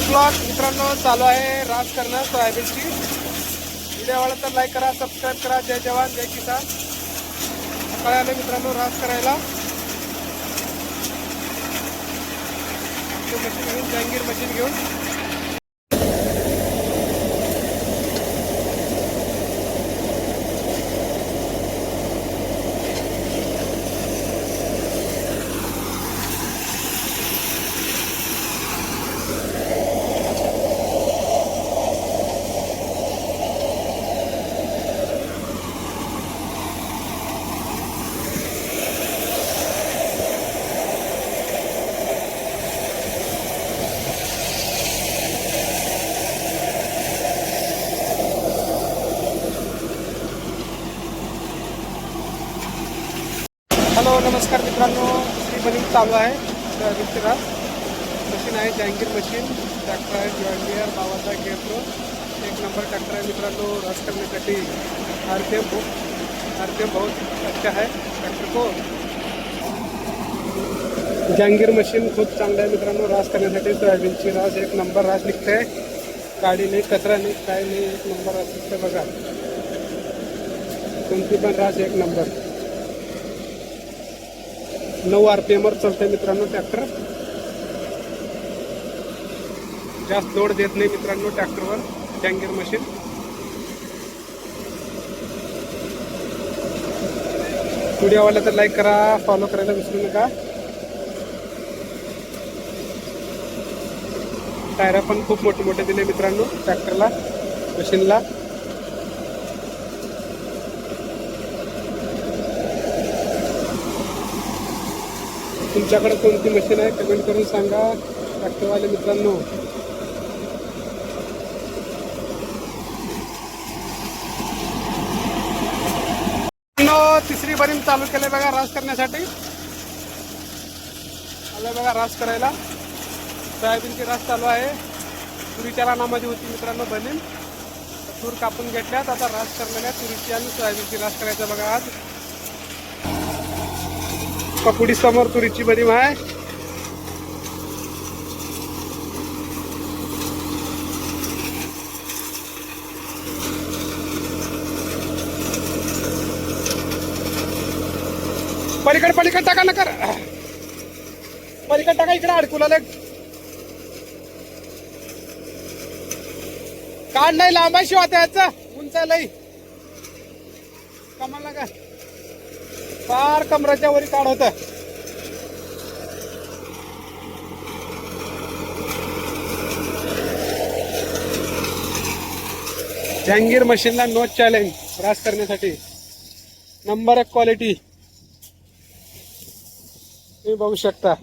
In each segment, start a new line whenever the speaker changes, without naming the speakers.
Blog मित्रांनो चालू आहे रास करणं सोयाबीनची. व्हिडिओ आवडला तर लाईक करा, सबस्क्राईब करा. जय जवान जय किसान. सकाळी आले मित्रांनो रास करायला. मशीन घेऊन जहांगीर मशीन घेऊन हॅलो नमस्कार मित्रांनो. दुसरी बनिंग चालू आहे सोयाबीनची रास. मशीन आहे जहांगीर मशीन. ट्रॅक्टर आहे जॉन डियर बाबाचा गेअर. एक नंबर ट्रॅक्टर आहे मित्रांनो रास करण्यासाठी. आरपीएम बहुत अच्छा है ट्रॅक्टर को. जहांगीर मशीन खूप चांगलं आहे मित्रांनो रास करण्यासाठी. सोयाबीनची रास एक नंबर रास निघते. गाडी नाही, कचरा नाही, काय नाही, एक नंबर रास निघते. बघा कोणती पण रास एक नंबर. 9 RPM वर चालतंय मित्रांनो ट्रॅक्टर. जास्त लोड देत नाही मित्रांनो ट्रॅक्टरवर जहांगीर मशीन. व्हिडिओ आवडला तर लाईक करा, फॉलो करायला विसरू नका. टायर पण खूप मोठे मोठे दिले मित्रांनो ट्रॅक्टरला, मशीनला. तुमच्याकडे कोणती मशीन आहे कमेंट करून सांगा ट्रॅक्टरवाले मित्रांनो. तिसरी बरीम चालू केले बघा रास करण्यासाठी. आलं बघा रास करायला. सोयाबीनची रास चालू आहे. तुरीच्या रानामध्ये होती मित्रांनो बनीम. तूर कापून घेतल्यात, आता रास करण्याला तुरीची आणि सोयाबीनची रास करायचं बघा. आज कपुडी समोर तुरीची बनीम आहे. पलीकड टाका ना कर. पलीकड टाका, इकडे अडकुला काढ नाही लांबा शिवा त्याचा उंच लई कमाल नका. फार कमराच्या वरी काढ होत. जहांगीर मशीनला नो चॅलेंज रास करण्यासाठी. नंबर 1 क्वालिटी तुम्ही बघू शकता.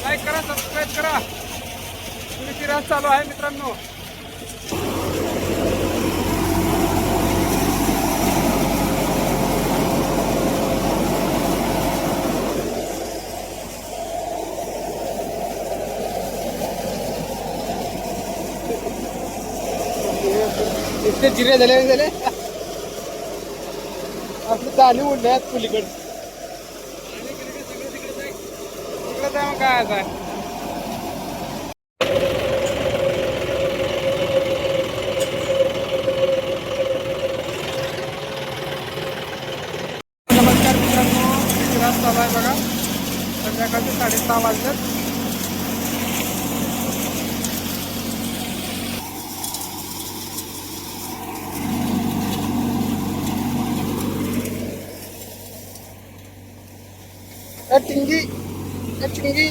लाईक करा, सबस्क्राईब करा. तुरीची रास चालू आहे मित्रांनो. इतके जिरे झाले आपली चालू उडले आहेत पलीकडे. तिकडे जाय मग काय आता. नमस्कार मित्रांनो. रास चालू आहे बघा. संध्याकाळचे 6:30 वाजलेत. चिंगी